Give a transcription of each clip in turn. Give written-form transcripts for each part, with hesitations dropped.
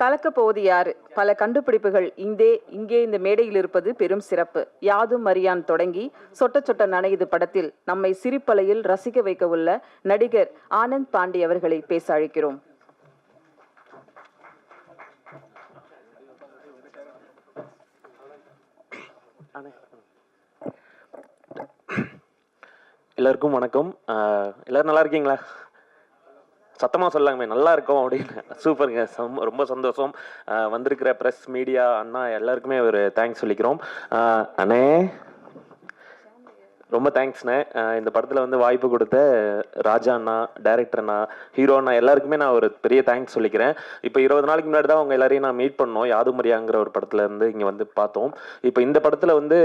கலக்க போவது யாரு? பல கண்டுபிடிப்புகள் இங்கே இந்த மேடையில் இருப்பது பெரும் சிறப்பு. யாதும் அறியான் தொடங்கி சொட்ட சொட்ட நனையுது படத்தில் நம்மை சிரிப்பலையில் ரசிக்க வைக்க உள்ள நடிகர் ஆனந்த் பாண்டி அவர்களை பேச அழைக்கிறோம். எல்லாருக்கும் வணக்கம். எல்லாரும் நல்லா இருக்கீங்களா? சத்தமாக சொல்லாங்கமே, நல்லா இருக்கும் அப்படின்னு. சூப்பருங்க, ரொம்ப சந்தோஷம். வந்திருக்கிற ப்ரெஸ், மீடியா அண்ணா எல்லாருக்குமே ஒரு தேங்க்ஸ் சொல்லிக்கிறோம். அண்ணே ரொம்ப தேங்க்ஸ்ண்ணே. இந்த படத்தில் வந்து வாய்ப்பு கொடுத்த ராஜா அண்ணா, டைரக்டர் அண்ணா, ஹீரோ அண்ணா எல்லாருக்குமே நான் ஒரு பெரிய தேங்க்ஸ் சொல்லிக்கிறேன். இப்போ 20 நாளைக்கு முன்னாடி தான் அவங்க எல்லாரையும் நான் மீட் பண்ணோம். யாதும் அறியாங்கிற ஒரு படத்தில் இருந்து இங்கே வந்து பார்த்தோம். இப்போ இந்த படத்தில் வந்து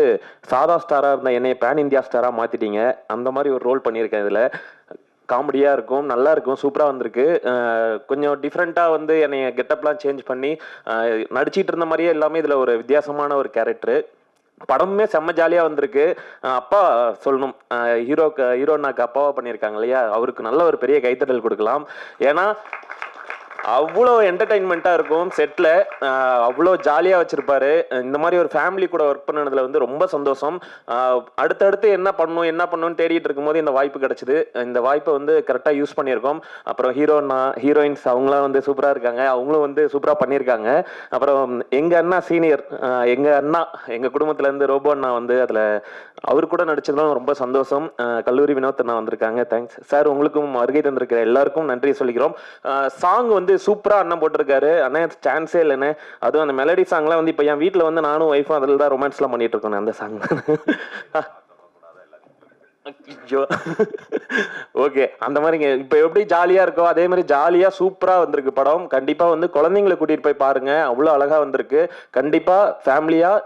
சாதா ஸ்டாராக இருந்த என்னை பேன் இந்தியா ஸ்டாராக மாற்றிட்டீங்க. அந்த மாதிரி ஒரு ரோல் பண்ணியிருக்கேன். இதில் காமெடியாக இருக்கும், நல்லா இருக்கும், சூப்பராக வந்திருக்கு. கொஞ்சம் டிஃப்ரெண்ட்டாக வந்து என்னை கெட்டப்லாம் சேஞ்ச் பண்ணி நடிச்சிட்டு இருந்த மாதிரியே எல்லாமே இதில் ஒரு வித்தியாசமான ஒரு கேரக்டரு. படமுமே செம்ம ஜாலியாக வந்திருக்கு. அப்பா சொல்லணும், ஹீரோனாக்கு அப்பாவா பண்ணியிருக்காங்க இல்லையா, அவருக்கு நல்ல ஒரு பெரிய கைத்தட்டல் கொடுக்கலாம். ஏன்னா அவ்வளோ என்டர்டைன்மெண்ட்டாக இருக்கும் செட்டில், அவ்வளோ ஜாலியாக வச்சுருப்பாரு. இந்த மாதிரி ஒரு ஃபேமிலி கூட ஒர்க் பண்ணதில் வந்து ரொம்ப சந்தோஷம். அடுத்தடுத்து என்ன பண்ணணும்னு தேடிட்டு இருக்கும்போது இந்த வாய்ப்பு கிடச்சிது. இந்த வாய்ப்பை வந்து கரெக்டாக யூஸ் பண்ணியிருக்கோம். அப்புறம் ஹீரோயின்ஸ் அவங்களாம் வந்து சூப்பராக இருக்காங்க, அவங்களும் வந்து சூப்பராக பண்ணியிருக்காங்க. அப்புறம் எங்கள் அண்ணா சீனியர், எங்கள் குடும்பத்துலேருந்து ரோபோ அண்ணா வந்து அதில் அவர் கூட நடிச்சதும் ரொம்ப சந்தோஷம். கல்லூரி வினோத் அண்ணா வந்திருக்காங்க, தேங்க்ஸ் சார். உங்களுக்கும் வருகை தந்திருக்கிற எல்லாருக்கும் நன்றி சொல்லிக்கிறோம். சாங் வந்து சூப்பரா அண்ணன் போட்டிருக்காரு. அண்ணா சான்ஸே இல்லைன்னு, அதுவும் அந்த மெலடி சாங்லாம் வந்து இப்போ என் வீட்டில் வந்து நானும் ஒய்ஃபும் அதில் தான் ரொமான்ஸ்லாம் பண்ணிட்டு இருக்கோம். அந்த சாங் ஓகே, அந்த மாதிரிங்க இப்போ எப்படி ஜாலியாக இருக்கோ அதே மாதிரி ஜாலியாக சூப்பராக வந்திருக்கு படம். கண்டிப்பாக வந்து குழந்தைங்களை கூட்டிகிட்டு போய் பாருங்க, அவ்வளோ அழகாக வந்திருக்கு. கண்டிப்பாக ஃபேமிலியாக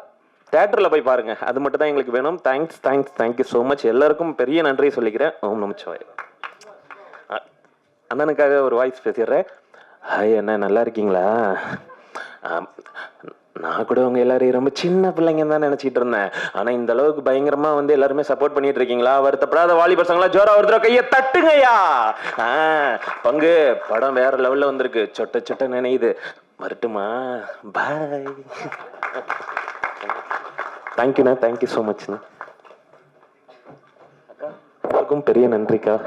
தேட்டரில் போய் பாருங்க, அது மட்டும் தான் எங்களுக்கு வேணும். Thank you so much. எல்லாருக்கும் பெரிய நன்றி சொல்லிக்கிறேன். ஓம் நமச்சிவாய. அண்ணனுக்காக ஒரு வாய்ஸ் பேசிடுறேன். ஹாய் அண்ணா, நல்லா இருக்கீங்களா? நான் கூட உங்க எல்லாரையும் ரொம்ப சின்ன பிள்ளைங்க தான் நினைச்சிட்டு இருந்தேன். ஆனா இந்த அளவுக்கு பயங்கரமா வந்து எல்லாருமே சப்போர்ட் பண்ணிட்டு இருக்கீங்களா? வருத்தப்படாத வாலி பசங்களா ஜோரா ஒருத்தர கையை தட்டுங்கய்யா. பங்கு படம் வேற லெவல்ல வந்திருக்கு, சொட்ட சொட்ட நினையுது. வரட்டுமா? பாய். தேங்க்யூண்ணா, தேங்க்யூ ஸோ மச்ண்ணா. அக்காக்கும் பெரிய நன்றிக்கா.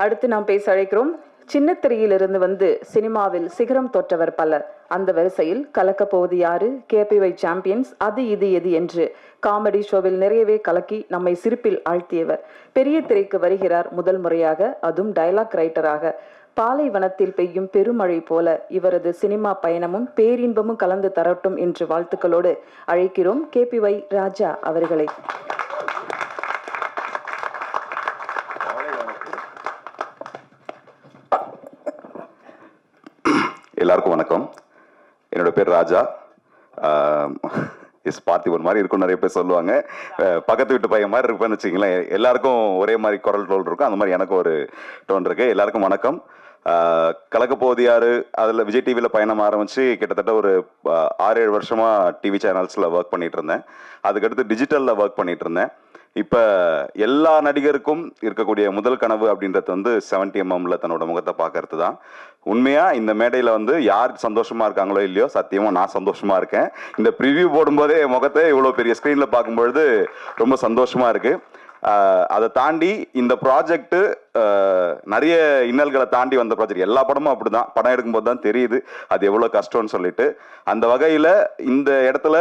அடுத்து நாம் பேச அழைக்கிறோம். சின்ன திரையிலிருந்து வந்து சினிமாவில் சிகரம் தொற்றவர் பலர். அந்த வரிசையில் கலக்க போவது யாரு, KPY சாம்பியன்ஸ், அது இது எது என்று காமெடி ஷோவில் நிறையவே கலக்கி நம்மை சிரிப்பில் ஆழ்த்தியவர் பெரிய திரைக்கு வருகிறார் முதல் முறையாக, அதுவும் டயலாக் ரைட்டராக. பாலைவனத்தில் பெய்யும் பெருமழை போல இவரது சினிமா பயணமும் பேரின்பமும் கலந்து தரட்டும் என்று வாழ்த்துக்களோடு அழைக்கிறோம் KPY ராஜா அவர்களை. எல்லாருக்கும் வணக்கம். என்னோட பேர் ராஜா. பார்த்திபன் மாதிரி இருக்கும், நிறைய பேர் சொல்லுவாங்க. பக்கத்து வீட்டு பையன் மாதிரி இருப்பேன்னு வச்சுங்களேன். எல்லாருக்கும் ஒரே மாதிரி குரல் டோல் இருக்கும், அந்த மாதிரி எனக்கும் ஒரு டோன் இருக்கு. எல்லாருக்கும் வணக்கம். கலக்க போவது யாரு, அதில் விஜய் டிவியில் பயணம் ஆரம்பிச்சு கிட்டத்தட்ட ஒரு 6-7 வருஷமா டிவி சேனல்ஸில் ஒர்க் பண்ணிட்டு இருந்தேன். அதுக்கடுத்து டிஜிட்டலில் ஒர்க் பண்ணிட்டு இருந்தேன். இப்போ எல்லா நடிகருக்கும் இருக்கக்கூடிய முதல் கனவு அப்படின்றது வந்து 70mm தன்னோட முகத்தை பார்க்கறது தான். உண்மையா இந்த மேடையில் வந்து யார் சந்தோஷமா இருக்காங்களோ இல்லையோ, சத்தியமா நான் சந்தோஷமா இருக்கேன். இந்த ப்ரிவியூ போடும்போதே முகத்தை இவ்வளோ பெரிய ஸ்க்ரீனில் பார்க்கும்பொழுது ரொம்ப சந்தோஷமா இருக்கு. அதை தாண்டி இந்த ப்ராஜெக்ட் நிறைய இன்னல்களை தாண்டி வந்த ப்ராஜெக்ட். எல்லா படமும் அப்படிதான், படம் எடுக்கும்போது தான் தெரியுது அது எவ்வளோ கஷ்டம்னு சொல்லிட்டு. அந்த வகையில் இந்த இடத்துல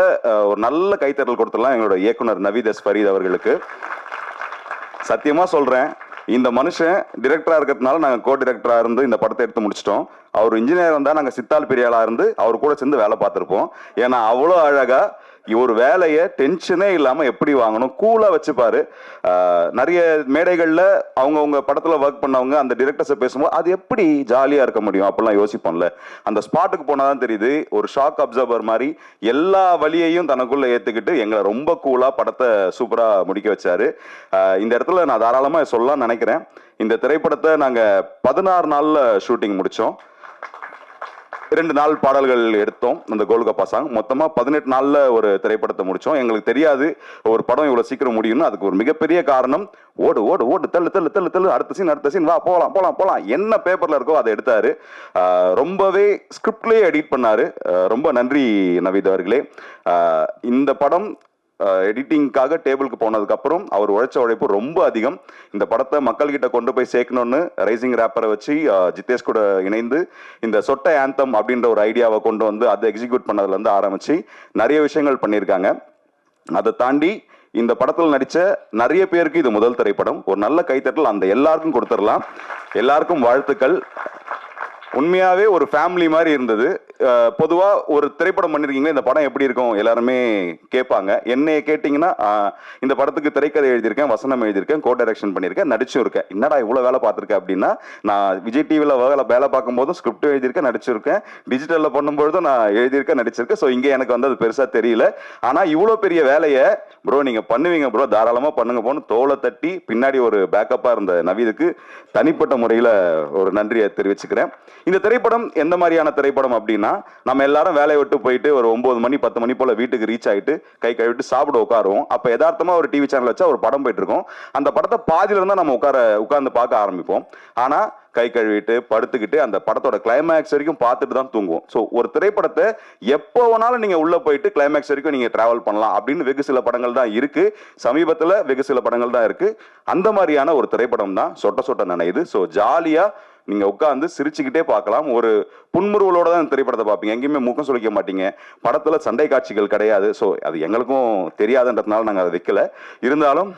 ஒரு நல்ல கைத்தட்டல் கொடுத்துடலாம் எங்களோட இயக்குனர் நவீத் எஸ் ஃபரீத் அவர்களுக்கு. சத்தியமா சொல்றேன், இந்த மனுஷன் டிரெக்டரா இருக்கிறதுனால நாங்கள் கோ டிரெக்டரா இருந்து இந்த படத்தை எடுத்து முடிச்சிட்டோம். அவர் இன்ஜினியர் வந்தா நாங்கள் சித்தால் பெரியாளா இருந்து அவர் கூட சேர்ந்து வேலை பார்த்துருப்போம். ஏன்னா அவ்வளோ அழகா ஒரு வேலையை டென்ஷனே இல்லாம எப்படி வாங்கணும் கூலா வச்சுப்பாரு. நிறைய மேடைகள்ல அவங்கவுங்க படத்துல ஒர்க் பண்ணவங்க அந்த டிரெக்டர்ஸை பேசும்போது அது எப்படி ஜாலியா இருக்க முடியும் அப்படிலாம் யோசிப்போம்ல. அந்த ஸ்பாட்டுக்கு போனாதான் தெரியுது, ஒரு ஷாக் அப்சர்வர் மாதிரி எல்லா வழியையும் தனக்குள்ள ஏத்துக்கிட்டு எங்களை ரொம்ப கூலா படத்தை சூப்பரா முடிக்க வச்சாரு. இந்த இடத்துல நான் தாராளமா சொல்லலாம் நினைக்கிறேன். இந்த திரைப்படத்தை நாங்க 16 நாள்ல ஷூட்டிங் முடிச்சோம். 2 நாள் பாடல்கள் எடுத்தோம் அந்த கோல்கப்பா சாங். மொத்தமா 18 நாள்ல ஒரு திரைப்படத்தை முடிச்சோம். எங்களுக்கு தெரியாது ஒரு படம் இவ்வளவு சீக்கிரம் முடியும்னு. அதுக்கு ஒரு மிகப்பெரிய காரணம் ஓடு ஓடு ஓடு தள்ளு தள்ளு தள்ளு தள்ளு அடுத்த சீன் வா போலாம் போலாம் போலாம் என்ன பேப்பர்ல இருக்கோ அதை எடுத்தாரு. ரொம்பவே ஸ்கிரிப்ட்லயே எடிட் பண்ணாரு. ரொம்ப நன்றி நவீத் அவர்களே. இந்த படம் எடிட்டிங்காக டேபிளுக்கு போனதுக்கு அப்புறம் அவர் உழைச்ச உழைப்பு ரொம்ப அதிகம். இந்த படத்தை மக்கள்கிட்ட கொண்டு போய் சேர்க்கணும்னு ரைசிங் ரேப்பரை வச்சு ஜித்தேஷ் கூட இணைந்து இந்த சொட்ட ஆந்தம் அப்படின்ற ஒரு ஐடியாவை கொண்டு வந்து அதை எக்ஸிக்யூட் பண்ணதுல இருந்து ஆரம்பிச்சு நிறைய விஷயங்கள் பண்ணியிருக்காங்க. அதை தாண்டி இந்த படத்தில் நடிச்ச நிறைய பேருக்கு இது முதல் திரைப்படம். ஒரு நல்ல கைத்தட்டல் அந்த எல்லாருக்கும் கொடுத்துடலாம். எல்லாருக்கும் வாழ்த்துக்கள். உண்மையாவே ஒரு ஃபேமிலி மாதிரி இருந்தது. பொதுவா ஒரு திரைப்படம் பண்ணிருக்கீங்களா இந்த படம் எப்படி இருக்கும் எல்லாருமே கேட்பாங்க. என்னைய கேட்டீங்கன்னா இந்த படத்துக்கு திரைக்கதை எழுதியிருக்கேன், வசனம் எழுதியிருக்கேன், கோ டைரக்ஷன் பண்ணியிருக்கேன், நடிச்சும் இருக்கேன். என்னடா இவ்வளவு வேலை பார்த்துருக்கேன் அப்படின்னா, நான் விஜய் டிவியில் வேலை பார்க்கும் போதும் ஸ்கிரிப்ட் எழுதியிருக்கேன், நடிச்சிருக்கேன். டிஜிட்டல்ல பண்ணும்பொழுதும் நான் எழுதியிருக்கேன், நடிச்சிருக்கேன். ஸோ இங்கே எனக்கு வந்து அது பெருசா தெரியல. ஆனா இவ்வளோ பெரிய வேலையை ப்ரோ நீங்க பண்ணுவீங்க ப்ரோ, தாராளமா பண்ணுங்க போன்னு தோலை தட்டி பின்னாடி ஒரு பேக்கப்பா இருந்த நவீதுக்கு தனிப்பட்ட முறையில் ஒரு நன்றியை தெரிவிச்சுக்கிறேன். இந்த திரைப்படம் எந்த மாதிரியான திரைப்படம் அப்படின்னா, நம்ம எல்லாரும் வேலையை விட்டு போயிட்டு ஒரு 9 மணி 10 மணி போல வீட்டுக்கு ரீச் ஆயிட்டு கை கழுவிட்டு சாப்பிட உட்காருவோம். அப்ப யதார்த்தமா ஒரு டிவி சேனல் வச்சா ஒரு படம் போயிட்டு இருக்கோம். அந்த படத்தை பாதியில இருந்தா நம்ம உட்கார்ந்து பார்க்க ஆரம்பிப்போம். ஆனா கை கழுவிட்டு படுத்துக்கிட்டு அந்த படத்தோட கிளைமேக்ஸ் வரைக்கும் பார்த்துட்டு தான் தூங்குவோம். ஸோ ஒரு திரைப்படத்தை எப்போ வேணாலும் நீங்க உள்ள போயிட்டு கிளைமேக்ஸ் வரைக்கும் நீங்க டிராவல் பண்ணலாம் அப்படின்னு வெகு சில படங்கள் தான் இருக்கு. சமீபத்தில் வெகு சில படங்கள் தான் இருக்கு. அந்த மாதிரியான ஒரு திரைப்படம் தான் சொட்ட சொட்ட நனையுது. ஸோ ஜாலியா நீங்க உட்காந்து சிரிச்சுக்கிட்டே பார்க்கலாம். ஒரு புன்முறுவலோட தான் திரைப்படத்தை பார்ப்பீங்க. எங்கேயுமே முகம் சுளிக்க மாட்டீங்க. படத்துல சண்டை காட்சிகள் கிடையாது. ஸோ அது எங்களுக்கும் தெரியாதுன்றதுனால நாங்கள் அதை வைக்கல. இருந்தாலும்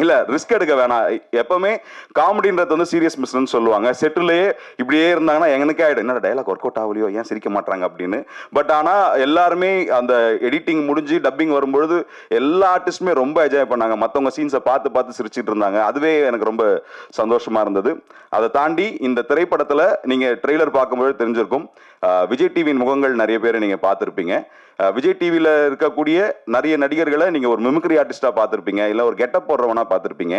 இல்ல ரிஸ்க் எடுக்க வேணாம். எப்பவுமே காமெடின்றது வந்து சீரியஸ் மிஸ்ன்னு சொல்லுவாங்க. செட்டிலேயே இப்படியே இருந்தாங்கன்னா எனக்கே ஆயிடும், என்னடா டைலாக் ஒர்க் அவுட் ஆகலையோ, ஏன் சிரிக்க மாட்டாங்க அப்படின்னு. பட் ஆனா எல்லாருமே அந்த எடிட்டிங் முடிஞ்சு டப்பிங் வரும்பொழுது எல்லா ஆர்டிஸ்டுமே ரொம்ப என்ஜாய் பண்ணாங்க. மற்றவங்க சீன்ஸை பார்த்து பார்த்து சிரிச்சிட்டு இருந்தாங்க. அதுவே எனக்கு ரொம்ப சந்தோஷமா இருந்தது. அதை தாண்டி இந்த திரைப்படத்துல நீங்க ட்ரெய்லர் பார்க்கும்போது தெரிஞ்சிருக்கும், விஜய் டிவியின் முகங்கள் நிறைய பேரை நீங்க பார்த்துருப்பீங்க. விஜய் டிவியில் இருக்கக்கூடிய நிறைய நடிகர்களை நீங்க ஒரு மிமிக்ரி ஆர்டிஸ்டா பார்த்துருப்பீங்க, இல்லை ஒரு கெட்டப் போடுறவனா பார்த்துருப்பீங்க.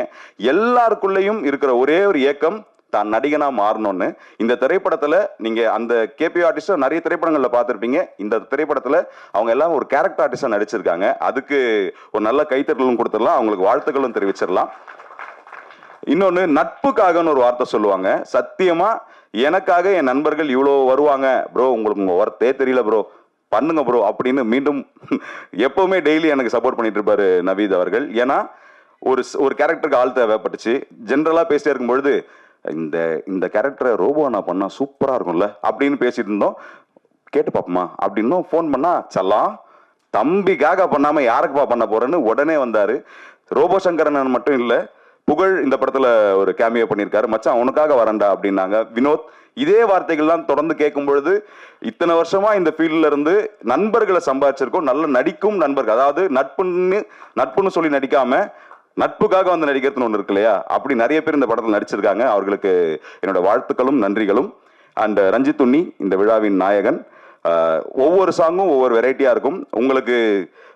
எல்லாருக்குள்ளேயும் இருக்கிற ஒரே ஒரு ஏக்கம் தான் நடிகனா மாறணும்னு. இந்த திரைப்படத்துல நீங்க அந்த கேபி ஆர்டிஸ்டா நிறைய திரைப்படங்கள்ல பார்த்துருப்பீங்க. இந்த திரைப்படத்துல அவங்க எல்லாம் ஒரு கேரக்டர் ஆர்டிஸ்டா நடிச்சிருக்காங்க. அதுக்கு ஒரு நல்ல கைத்தட்டலும் கொடுத்துடலாம், அவங்களுக்கு வாழ்த்துக்களும் தெரிவிச்சிடலாம். இன்னொன்னு, நட்புக்காகன்னு ஒரு வார்த்தை சொல்லுவாங்க. சத்தியமா எனக்காக என் நண்பர்கள் இவ்வளோ வருவாங்க ப்ரோ, உங்களுக்கு உங்க ஒர்த்தே தெரியல ப்ரோ, பண்ணுங்க ப்ரோ அப்படின்னு மீண்டும் எப்பவுமே டெய்லி எனக்கு சப்போர்ட் பண்ணிட்டு இருப்பாரு நவீத் அவர்கள். ஏன்னா ஒரு கேரக்டருக்கு ஆள் தேவைப்பட்டுச்சு. ஜென்ரலா பேசிட்டே இருக்கும்பொழுது இந்த இந்த கேரக்டரை ரோபோ நான் பண்ணா சூப்பரா இருக்கும்ல அப்படின்னு பேசிட்டு இருந்தோம். கேட்டு பாப்போமா அப்படின்னும் ஃபோன் பண்ணா, சல்லாம் தம்பிக்காக பண்ணாம யாருக்குப்பா பண்ண போறேன்னு உடனே வந்தாரு. ரோபோ சங்கரன் மட்டும் இல்லை, புகழ் இந்த படத்துல ஒரு கேமியோ பண்ணியிருக்காரு. மச்சான் உனக்காக வரண்டா அப்படின்னாங்க. வினோத் இதே வார்த்தைகள் தான் தொடர்ந்து கேட்கும் பொழுது, இத்தனை வருஷமா இந்த ஃபீல்ட்ல இருந்து நண்பர்களை சம்பாதிச்சிருக்கோம். நல்ல நடிக்கும் நண்பர்கள், அதாவது நட்புன்னு சொல்லி நடிக்காம நட்புக்காக வந்து நடிக்கிறதுன்னு ஒன்று இருக்கு இல்லையா, அப்படி நிறைய பேர் இந்த படத்தில் நடிச்சிருக்காங்க. அவர்களுக்கு என்னோட வாழ்த்துக்களும் நன்றிகளும். அண்ட் ரஞ்சித் உன்னி இந்த விழாவின் நாயகன். ஒவ்வொரு சாங்கும் ஒவ்வொரு வெரைட்டியா இருக்கும். உங்களுக்கு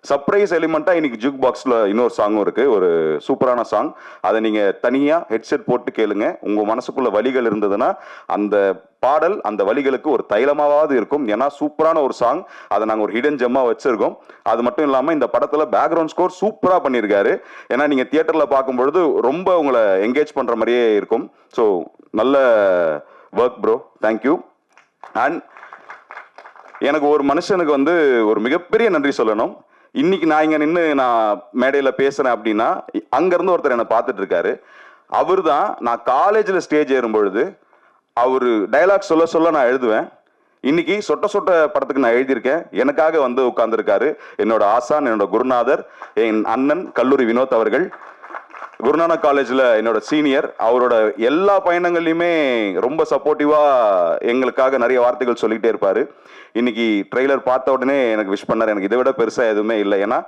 சர்ப்ரைஸ் எலிமெண்டா இன்னைக்கு ஜூக் பாக்ஸ்ல இன்னொரு சாங்கும் இருக்கு, ஒரு சூப்பரான சாங். அதை நீங்க தனியா ஹெட்செட் போட்டு கேளுங்க. உங்க மனசுக்குள்ள வலிகள் இருந்ததுன்னா அந்த பாடல் அந்த வலிகளுக்கு ஒரு தைலமாவது இருக்கும். ஏன்னா சூப்பரான ஒரு சாங், அதை நாங்கள் ஒரு ஹிடன் ஜெம்மா வச்சிருக்கோம். அது மட்டும் இல்லாம இந்த படத்துல பேக்ரவுண்ட் ஸ்கோர் சூப்பரா பண்ணியிருக்காரு. ஏன்னா நீங்க தியேட்டர்ல பார்க்கும்பொழுது ரொம்ப உங்களை என்கேஜ் பண்ற மாதிரியே இருக்கும். ஸோ நல்ல ஒர்க் ப்ரோ, தேங்க்யூ. அண்ட் எனக்கு ஒரு மனுஷனுக்கு வந்து ஒரு மிகப்பெரிய நன்றி சொல்லணும். இன்னைக்கு நான் இங்க நின்று நான் மேடையில பேசுறேன் அப்படின்னா அங்கிருந்து ஒருத்தர் என்னை பார்த்துட்டு இருக்காரு. அவர் தான் நான் காலேஜில் ஸ்டேஜ் ஏறும் பொழுது அவரு டைலாக் சொல்ல சொல்ல நான் எழுதுவேன். இன்னைக்கு சொட்ட சொட்ட படத்துக்கு நான் எழுதியிருக்கேன். எனக்காக வந்து உட்கார்ந்துருக்காரு என்னோட ஆசான், என்னோட குருநாதர், என் அண்ணன் கல்லூரி வினோத் அவர்கள். குருநானக் காலேஜில் என்னோட சீனியர். அவரோட எல்லா பயணங்கள்லையுமே ரொம்ப சப்போர்ட்டிவா எங்களுக்காக நிறைய வார்த்தைகள் சொல்லிக்கிட்டே இருப்பாரு. இன்னைக்கு ட்ரெய்லர் பார்த்த உடனே எனக்கு விஷ் பண்ணார். எனக்கு இதை விட பெருசா எதுவுமே இல்லை. ஏன்னா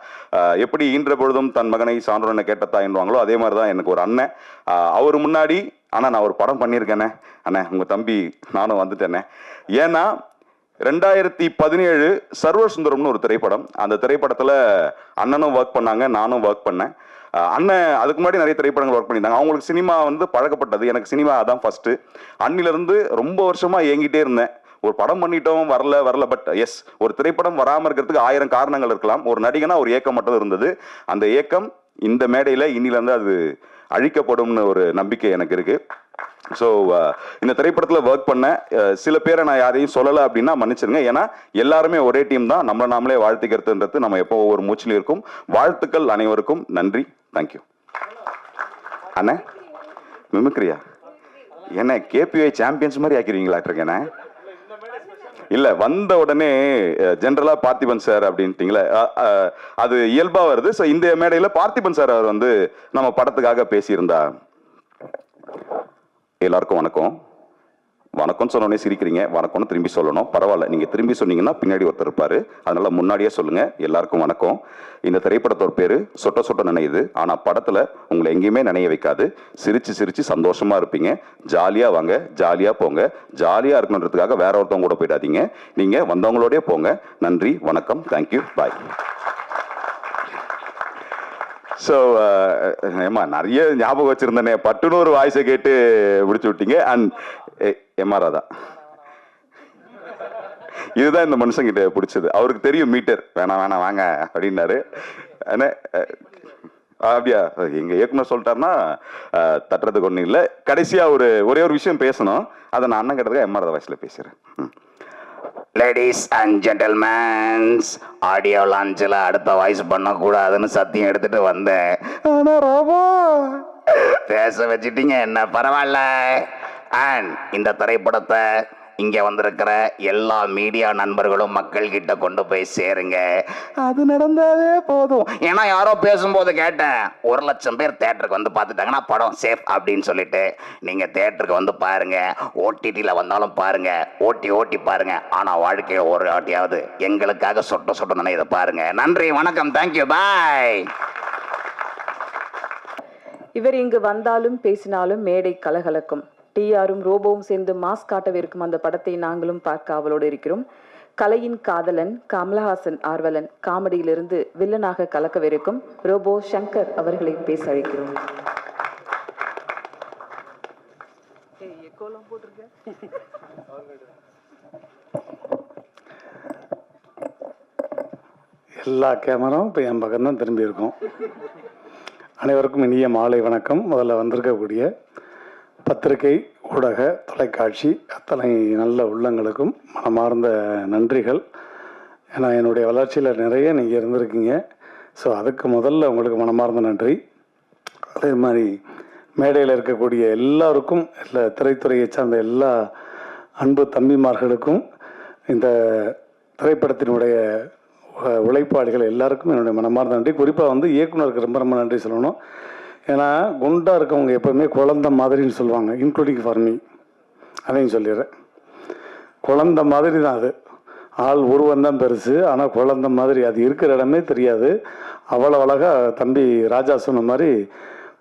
எப்படி ஈன்ற பொழுதும் தன் மகனை சான்றோனை கேட்டதா என்பாங்களோ அதே மாதிரி தான் எனக்கு ஒரு அண்ணன். அவர் முன்னாடி ஆனால் நான் ஒரு படம் பண்ணியிருக்கேனே அண்ணே, உங்க தம்பி நானும் வந்துட்டேனே. ஏன்னா 2017 சர்வர் சுந்தரம்னு ஒரு திரைப்படம். அந்த திரைப்படத்துல அண்ணனும் ஒர்க் பண்ணாங்க, நானும் ஒர்க் பண்ணேன். அண்ணன் அதுக்கு முன்னாடி நிறைய திரைப்படங்கள் ஒர்க் பண்ணியிருந்தாங்க. அவங்களுக்கு சினிமா வந்து பழக்கப்பட்டது. எனக்கு சினிமா அதான் ஃபர்ஸ்ட். அன்னிலிருந்து ரொம்ப வருஷமா ஏங்கிட்டே இருந்தேன். ஒரு படம் பண்ணிட்டோம் வரல பட் எஸ் ஒரு திரைப்படம் வராமல் இருக்கிறதுக்கு 1000 காரணங்கள் இருக்கலாம். ஒரு நடிகனா ஒரு ஏக்கம் மட்டும் இருந்தது. அந்த ஏக்கம் இந்த மேடையில் இன்னிலேருந்து அது அழிக்கப்படும்னு ஒரு நம்பிக்கை எனக்கு இருக்கு. ஸோ இந்த திரைப்படத்தில் ஒர்க் பண்ண சில பேரை நான் யாரையும் சொல்லலை அப்படின்னா மன்னிச்சிருங்க. ஏன்னா எல்லாருமே ஒரே டீம் தான். நம்மளை நாமளே வாழ்த்துக்கிறதுன்றது நம்ம எப்போ ஒவ்வொரு மூச்சிலும் இருக்கும். வாழ்த்துக்கள் அனைவருக்கும். நன்றி. தேங்க்யூ. அண்ணே மிமிக்ரியா என்ன கேபிஐ சாம்பியன்ஸ் மாதிரி ஆக்கிடுவீங்களாட்டிருக்கேண்ணே. இல்லை வந்த உடனே ஜென்ரலாக பார்த்திபன் சார் அப்படின்ட்டிங்களே, அது இயல்பாக வருது. ஸோ இந்த மேடையில் பார்த்திபன் சார் அவர் வந்து நம்ம படத்துக்காக பேசியிருந்தா. எல்லாருக்கும் வணக்கம். வணக்கம்னு சொன்னோடனே சிரிக்கிறீங்க. வணக்கம்னு திரும்பி சொல்லணும். பரவாயில்ல, நீங்கள் திரும்பி சொன்னீங்கன்னா பின்னாடி ஒருத்தர் இருப்பார். அதனால் முன்னாடியே சொல்லுங்கள். எல்லாருக்கும் வணக்கம். இந்த திரைப்படத்தோட பேர் சொட்ட சொட்ட நினையுது. ஆனால் படத்தில் உங்களை எங்கேயுமே நினைய வைக்காது. சிரித்து சிரித்து சந்தோஷமாக இருப்பீங்க. ஜாலியாக வாங்க, ஜாலியாக போங்க. ஜாலியாக இருக்கணுன்றதுக்காக வேற ஒருத்தவங்க கூட போயிடாதீங்க. நீங்கள் வந்தவங்களோடய போங்க. நன்றி, வணக்கம், தேங்க்யூ, பாய். ஸோ ஏமா நிறைய ஞாபகம் வச்சுருந்தேனே, பட்டுன்னு ஒரு வாய்ஸை கேட்டு பிடிச்சி விட்டீங்க. அண்ட் எம்ஆராதா இதுதான் இந்த மனுஷங்கிட்ட பிடிச்சது. அவருக்கு தெரியும் மீட்டர் வேணாம் வாங்க அப்படின்னாரு. அப்படியா எங்க இயக்குனர் சொல்லிட்டாருன்னா தட்டுறதுக்கு ஒன்றும் இல்லை. கடைசியாக ஒரே ஒரு விஷயம் பேசணும். அதை நான் அண்ணன் கிட்டதுக்கு எம்ஆராதா வாய்ஸில் பேசுகிறேன். லேடிஸ் அண்ட் ஜென்டில்மேன்ஸ், ஆடியோ லான்ச்சில் அடுத்த வாய்ஸ் பண்ணக்கூடாதுன்னு சத்தியம் எடுத்துட்டு வந்தேன். ஆனால் ராபா பேச வச்சுட்டீங்க, என்ன பரவாயில்ல. அண்ட் இந்த திரைப்படத்தை இங்கே வந்திருக்கிற எல்லா மீடியா நண்பர்களும் மக்கள் கிட்ட கொண்டு போய் சேருங்க. அது நடந்தாவே போதும். ஏன்னா யாரோ பேசும்போது கேட்டேன், 1,00,000 பேர் தேட்டருக்கு வந்து பார்த்துட்டாங்கன்னா படம் சேஃப் அப்படின்னு சொல்லிட்டு. நீங்கள் தேட்டருக்கு வந்து பாருங்க, ஓடிடியில் வந்தாலும் பாருங்க, ஓட்டி பாருங்க. ஆனால் வாழ்க்கையில் ஒரு வாட்டியாவது எங்களுக்காக சொட்ட சொட்ட நினைதை பாருங்க. நன்றி, வணக்கம், தேங்க்யூ, பாய். இவர் இங்கு வந்தாலும் பேசினாலும் மேடை கலகலக்கும். டிஆரும் ரோபோவும் சேர்ந்து மாஸ் காட்டவிருக்கும் அந்த படத்தை நாங்களும் பார்க்க ஆவலோடு இருக்கிறோம். கலையின் காதலன் கமலஹாசன் ஆர்வலன் காமெடியிலிருந்து வில்லனாக கலக்கவிருக்கும் ரோபோ சங்கர் அவர்களை பேச அழைக்கிறோம். எல்லா கேமராவும் இப்போ என் பக்கம் தான் திரும்பி இருக்கும். அனைவருக்கும் இனிய மாலை வணக்கம். முதல்ல வந்திருக்கக்கூடிய பத்திரிகை, ஊடக, தொலைக்காட்சி அத்தனை நல்ல உள்ளங்களுக்கும் மனமார்ந்த நன்றிகள். ஏன்னா என்னுடைய வளர்ச்சியில் நிறைய நீங்கள் இருந்திருக்கீங்க. ஸோ அதுக்கு முதல்ல உங்களுக்கு மனமார்ந்த நன்றி. அதே மாதிரி மேடையில் இருக்கக்கூடிய எல்லாருக்கும், இல்லை திரைத்துறையை சார்ந்த எல்லா அன்பு தம்பிமார்களுக்கும், இந்த திரைப்படத்தினுடைய உழைப்பாளிகள் எல்லாருக்கும் என்னுடைய மனமார்ந்த நன்றி. குறிப்பாக வந்து இயக்குனருக்கு ரொம்ப ரொம்ப நன்றி சொல்லணும். ஏன்னா குண்டாக இருக்கவங்க எப்போவுமே குழந்த மாதிரின்னு சொல்லுவாங்க, இன்க்ளூடிங் ஃபார் மீ. அதையும் சொல்லிடுறேன். குழந்த மாதிரி தான் அது. ஆள் உருவம் தான் பெருசு, ஆனால் குழந்த மாதிரி அது இருக்கிற இடமே தெரியாது. அவ்வளோ அழகாக தம்பி ராஜா சொன்ன மாதிரி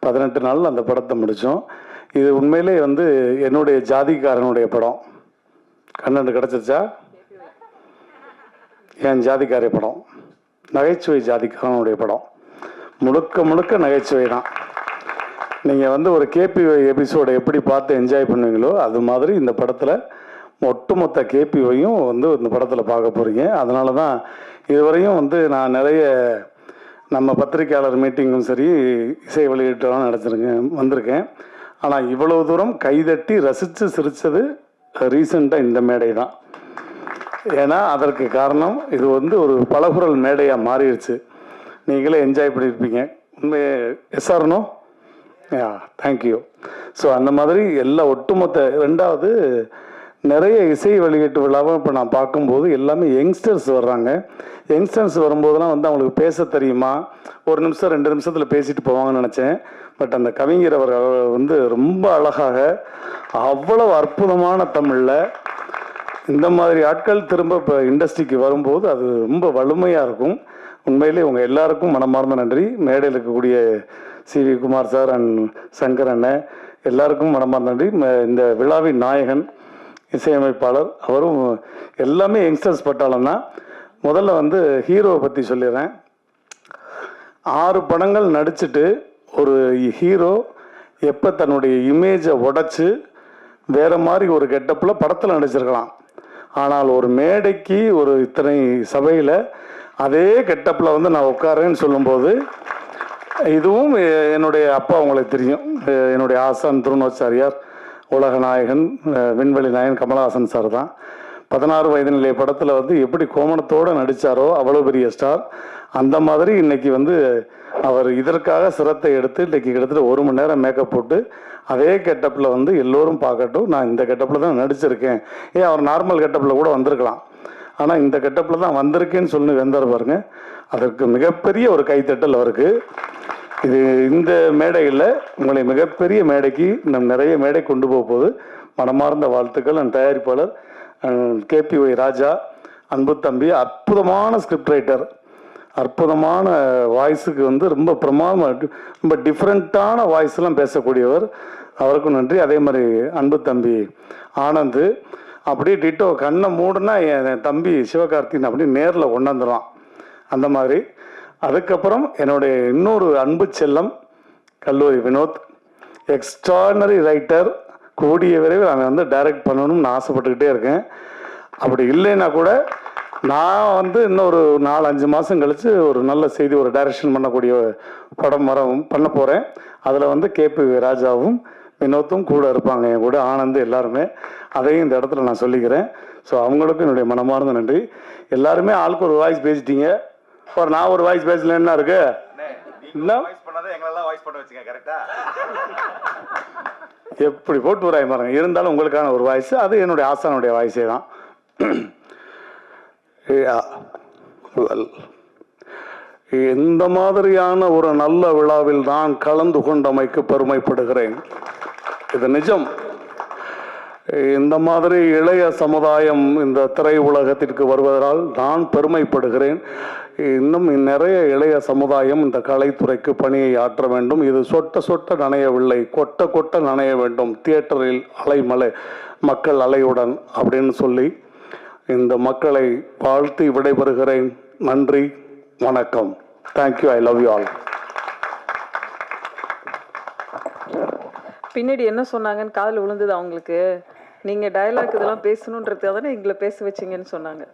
18 நாளில் அந்த படத்தை முடித்தோம். இது உண்மையிலே வந்து என்னுடைய ஜாதிக்காரனுடைய படம். கண்ணண்டு கிடச்சிருச்சா? என் ஜாதிக்காரிய படம், நகைச்சுவை ஜாதிக்காரனுடைய படம். முழுக்க நகைச்சுவை தான். நீங்கள் வந்து ஒரு கேபிஒய் எபிசோடை எப்படி பார்த்து என்ஜாய் பண்ணுவீங்களோ அது மாதிரி இந்த படத்தில் ஒட்டுமொத்த கேபிஒயும் வந்து இந்த படத்தில் பார்க்க போகிறீங்க. அதனால தான் இதுவரையும் வந்து நான் நிறைய நம்ம பத்திரிகையாளர் மீட்டிங்கும் சரி, இசை வெளியீட்டெல்லாம் வந்திருக்கேன். ஆனால் இவ்வளவு தூரம் கைதட்டி ரசித்து சிரித்தது ரீசெண்டாக இந்த மேடை தான். ஏன்னா அதற்கு காரணம் இது வந்து ஒரு பலகுரல் மேடையாக மாறிடுச்சு. நீங்களே என்ஜாய் பண்ணியிருப்பீங்க. உண்மையே எஸ்ஆர்னோ தேங்க்யூ. ஸோ அந்த மாதிரி எல்லா ஒட்டுமொத்த. ரெண்டாவது, நிறைய இசை வெளியீட்டு விழாவும் இப்போ நான் பார்க்கும்போது எல்லாமே யங்ஸ்டர்ஸ் வர்றாங்க. யங்ஸ்டர்ஸ் வரும்போதெல்லாம் வந்து அவங்களுக்கு பேச தெரியுமா, 1 நிமிஷம் 2 நிமிஷத்தில் பேசிட்டு போவாங்கன்னு நினச்சேன். பட் அந்த கவிஞர் அவர்கள் வந்து ரொம்ப அழகாக, அவ்வளவு அற்புதமான தமிழில் இந்த மாதிரி ஆட்கள் திரும்ப இப்போ இண்டஸ்ட்ரிக்கு வரும்போது அது ரொம்ப வலிமையாக இருக்கும். உண்மையிலே உங்கள் எல்லாருக்கும் மனமார்ந்த நன்றி. மேடையில் இருக்கக்கூடிய சிவி குமார் சார் அண்ட் சங்கர் அண்ணன் எல்லாருக்கும் மனமார்ந்த நன்றி. இந்த விழாவின் நாயகன் இசையமைப்பாளர் அவரும் எல்லாமே யங்ஸ்டர்ஸ் பட்டாளம் தான். முதல்ல வந்து ஹீரோவை பற்றி சொல்லிடுறேன். 6 படங்கள் நடிச்சுட்டு ஒரு ஹீரோ எப்போ தன்னுடைய இமேஜை உடைச்சு வேறு மாதிரி ஒரு கெட்டப்பில் படத்தில் நடிச்சிருக்கலாம். ஆனால் ஒரு மேடைக்கு ஒரு இத்தனை சபையில் அதே கெட்டப்பில் வந்து நான் உட்காரேன்னு சொல்லும்போது, இதுவும் என்னுடைய அப்பா உங்களுக்கு தெரியும், என்னுடைய ஆசான் திருநோச்சாரியார், உலக நாயகன், விண்வெளி நாயகன் கமலஹாசன் சார் தான். 16 வயது நிலை படத்தில் வந்து எப்படி கோமணத்தோடு நடித்தாரோ அவ்வளோ பெரிய ஸ்டார். அந்த மாதிரி இன்னைக்கு வந்து அவர் இதற்காக சிரத்தை எடுத்து இன்னைக்கு கிட்டத்தட்ட 1 மணி நேரம் மேக்கப் போட்டு அதே கெட்டப்பில் வந்து எல்லோரும் பார்க்கட்டும், நான் இந்த கெட்டப்பில் தான் நடிச்சிருக்கேன். அவர் நார்மல் கெட்டப்பில் கூட வந்திருக்கலாம், ஆனால் இந்த கெட்டப்பில் தான் வந்திருக்கேன்னு சொல்லி வந்தார் பாருங்க. அதற்கு மிகப்பெரிய ஒரு கைத்தட்டல் அவருக்கு. இது இந்த மேடையில் உங்களை மிகப்பெரிய மேடைக்கு நம் நிறைய மேடை கொண்டு போக போது மனமார்ந்த வாழ்த்துக்கள். அந்த தயாரிப்பாளர் KPY ராஜா, அன்பு தம்பி, அற்புதமான ஸ்கிரிப்ட் ரைட்டர், அற்புதமான வாய்ஸுக்கு வந்து ரொம்ப பிரமாதமாக ரொம்ப டிஃப்ரெண்ட்டான வாய்ஸ்லாம் பேசக்கூடியவர், அவருக்கும் நன்றி. அதே மாதிரி அன்பு தம்பி ஆனந்த், அப்படியே டிட்டோ கண்ணை மூடுனா என் தம்பி சிவகார்த்தின் அப்படியே நேரில் கொண்டாந்துருவான் அந்த மாதிரி. அதுக்கப்புறம் என்னுடைய இன்னொரு அன்பு செல்லம் கல்லூரி வினோத், எக்ஸ்ட்ரானரி ரைட்டர், கூடிய விரைவில் அவன் வந்து டைரக்ட் பண்ணணும்னு ஆசைப்பட்டுக்கிட்டே இருக்கேன். அப்படி இல்லைன்னா கூட நான் வந்து இன்னொரு 4-5 மாதம் கழித்து ஒரு நல்ல செய்தி, ஒரு டைரக்ஷன் பண்ணக்கூடிய படம் பண்ண போகிறேன். அதில் வந்து KPY ராஜாவும் வினோத்தும் கூட இருப்பாங்க, என் கூட ஆனந்த், எல்லாருமே. அதையும் இந்த இடத்துல நான் சொல்லிக்கிறேன். ஸோ அவங்களுக்கும் என்னுடைய மனமார்ந்த நன்றி. எல்லாருமே ஆளுக்கு ஒரு வாய்ஸ் பேசிட்டீங்க. ஒரு நான் ஒரு வாய்ஸ் பேசல என்ன இருக்கு? எப்படி போட்டு வராய் பாருங்க. இருந்தாலும் உங்களுக்கான ஒரு வாய்ஸ், அது என்னுடைய ஆசானுடைய வாய்ஸே தான். இந்த மாதிரியான ஒரு நல்ல விழாவில் நான் கலந்து கொண்டமைக்கு பெருமைப்படுகிறேன். இது நிஜம். இந்த மாதிரி இளைய சமுதாயம் இந்த திரை உலகத்திற்கு வருவதால் நான் பெருமைப்படுகிறேன். இன்னும் நிறைய இளைய சமுதாயம் இந்த கலைத்துறைக்கு பணியை ஆற்ற வேண்டும். இது சொட்ட சொட்ட நனையவில்லை, கொட்ட கொட்ட நனைய வேண்டும். தியேட்டரில் அலைமலை, மக்கள் அலையுடன் அப்படின்னு சொல்லி இந்த மக்களை வாழ்த்தி விடைபெறுகிறேன். நன்றி, வணக்கம். Thank you. I love you all. பின்னாடி என்ன சொன்னாங்கன்னு காதில் விழுந்தது அவங்களுக்கு? நீங்கள் டயலாக் இதெல்லாம் பேசணுன்றதுக்காக தானே எங்களை பேச வச்சிங்கன்னு சொன்னாங்க.